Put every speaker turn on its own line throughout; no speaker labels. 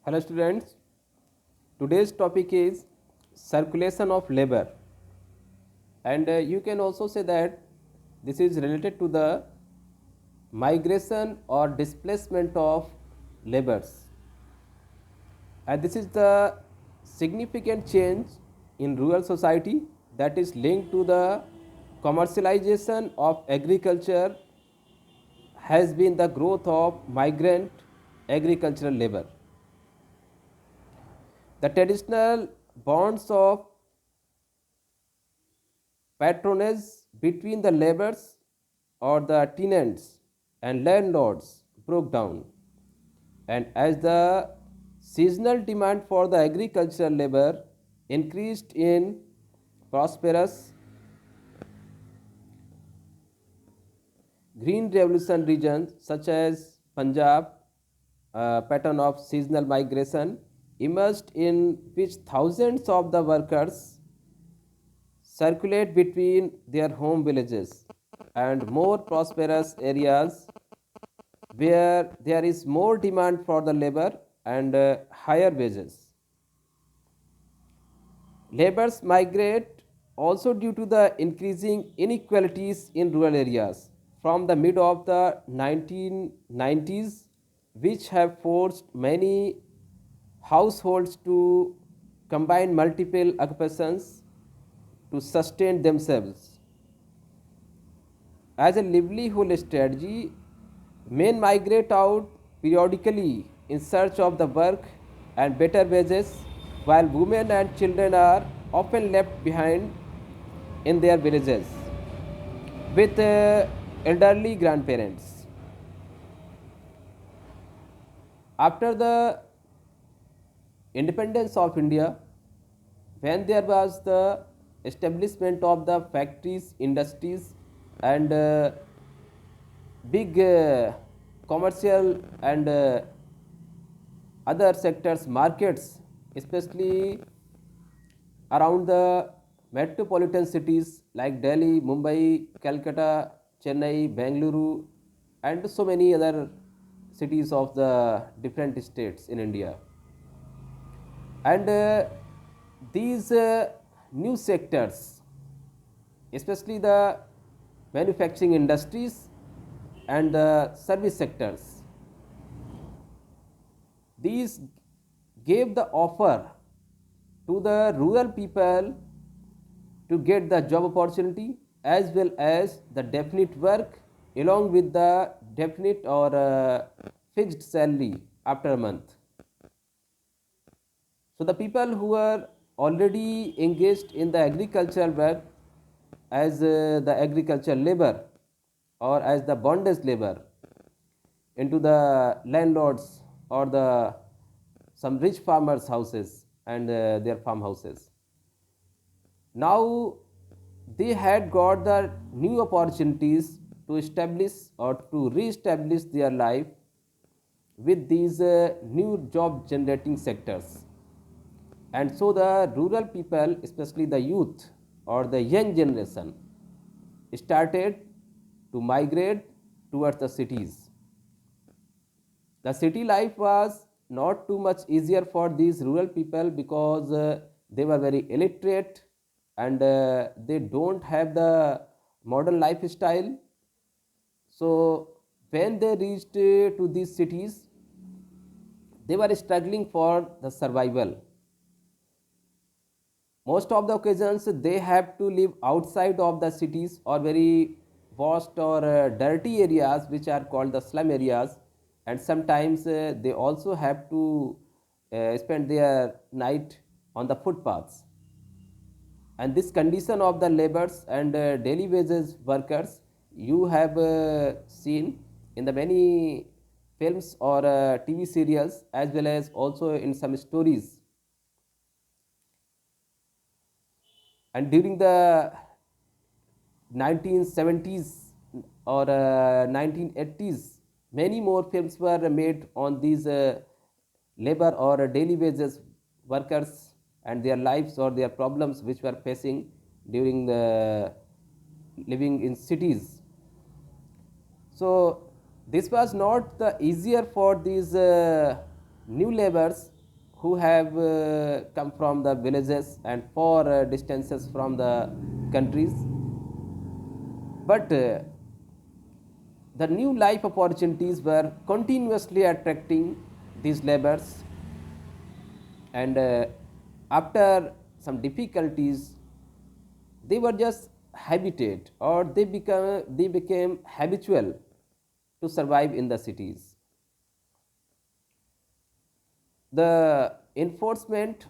Hello students, today's topic is circulation of labor, and you can also say that this is related to the migration or displacement of labors, and this is the significant change in rural society that is linked to the commercialization of agriculture has been the growth of migrant agricultural labor. The traditional bonds of patronage between the laborers or the tenants and landlords broke down, and as the seasonal demand for the agricultural labor increased in prosperous green revolution regions such as Punjab, a pattern of seasonal migration emerged in which thousands of the workers circulate between their home villages and more prosperous areas where there is more demand for the labor and higher wages. Laborers migrate also due to the increasing inequalities in rural areas from the mid of the 1990s, which have forced many households to combine multiple occupations to sustain themselves. As a livelihood strategy, men migrate out periodically in search of the work and better wages, while women and children are often left behind in their villages with elderly grandparents. After the independence of India, when there was the establishment of the factories, industries, and big commercial and other sectors, markets, especially around the metropolitan cities like Delhi, Mumbai, Calcutta, Chennai, Bengaluru, and so many other cities of the different states in India. And these new sectors, especially the manufacturing industries and the service sectors, these gave the offer to the rural people to get the job opportunity as well as the definite work along with the definite or fixed salary after a month. So the people who are already engaged in the agricultural work as the agricultural labor or as the bondage labor into the landlords or the some rich farmers houses and their farmhouses. Now they had got the new opportunities to establish or to re-establish their life with these new job generating sectors. And so the rural people, especially the youth or the young generation, started to migrate towards the cities. The city life was not too much easier for these rural people because they were very illiterate and they don't have the modern lifestyle. So when they reached to these cities, they were struggling for the survival. Most of the occasions they have to live outside of the cities or very vast or dirty areas which are called the slum areas, and sometimes they also have to spend their night on the footpaths. And this condition of the laborers and daily wages workers you have seen in the many films or TV serials as well as also in some stories. And during the 1970s or 1980s, many more films were made on these labor or daily wages workers and their lives or their problems which were facing during the living in cities. So this was not the easier for these new laborers who have come from the villages and far distances from the countries. But the new life opportunities were continuously attracting these laborers, and after some difficulties, they were just habited, or they became habitual to survive in the cities. The enforcement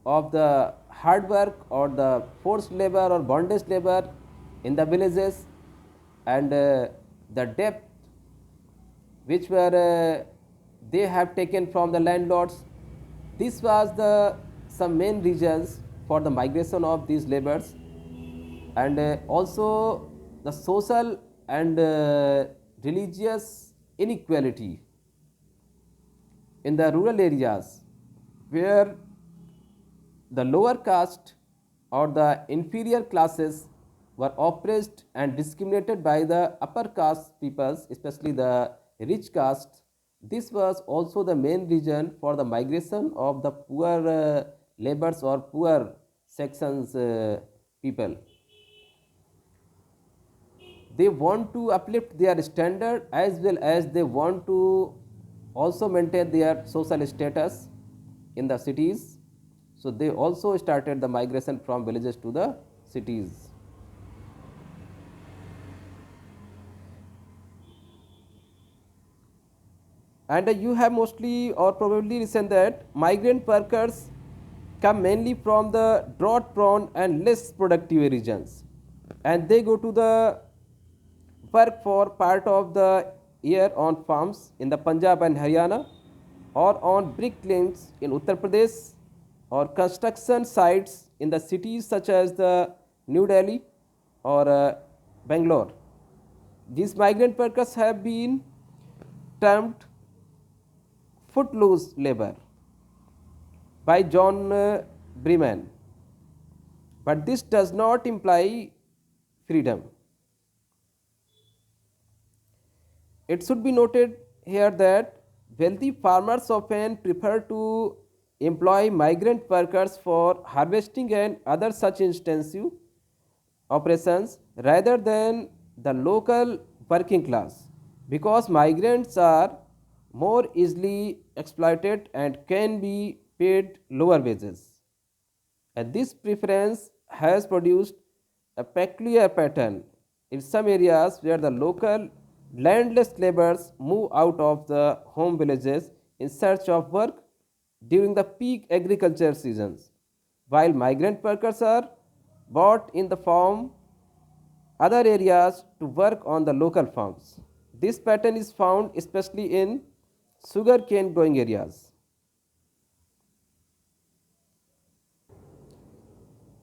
of the hard work or the forced labor or bondage labor in the villages, and the debt which were they have taken from the landlords, this was the some main reasons for the migration of these laborers. And also the social and religious inequality in the rural areas, where the lower caste or the inferior classes were oppressed and discriminated by the upper caste peoples, especially the rich caste. This was also the main reason for the migration of the poor laborers or poor sections people. They want to uplift their standard, as well as they want to also maintain their social status in the cities. So they also started the migration from villages to the cities. And you have mostly or probably listened that migrant workers come mainly from the drought prone and less productive regions, and they go to the work for part of the year on farms in the Punjab and Haryana, or on brick kilns in Uttar Pradesh, or construction sites in the cities such as the New Delhi or Bangalore. These migrant workers have been termed footloose labor by John Breman, but this does not imply freedom. It should be noted here that wealthy farmers often prefer to employ migrant workers for harvesting and other such intensive operations rather than the local working class, because migrants are more easily exploited and can be paid lower wages. And this preference has produced a peculiar pattern in some areas where the local landless laborers move out of the home villages in search of work during the peak agriculture seasons, while migrant workers are brought in the farm other areas to work on the local farms. This pattern is found especially in sugarcane growing areas.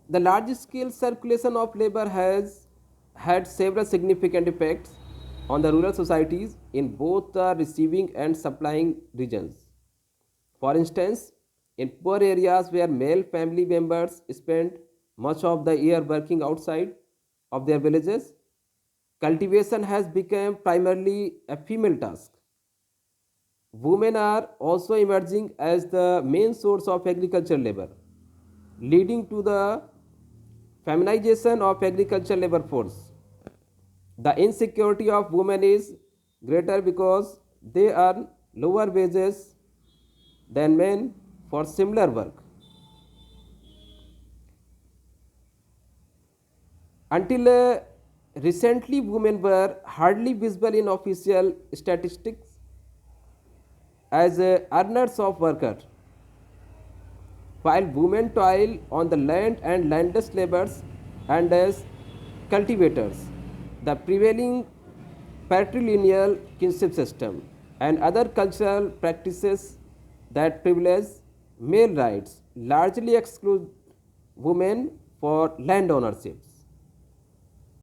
The large scale circulation of labor has had several significant effects on the rural societies in both the receiving and supplying regions. For instance, in poor areas where male family members spend much of the year working outside of their villages, cultivation has become primarily a female task. Women are also emerging as the main source of agricultural labor, leading to the feminization of agricultural labor force. The insecurity of women is greater because they earn lower wages than men for similar work. Until recently, women were hardly visible in official statistics as earners of worker, while women toil on the land and landless laborers and as cultivators. The prevailing patrilineal kinship system and other cultural practices that privilege male rights largely exclude women for land ownerships.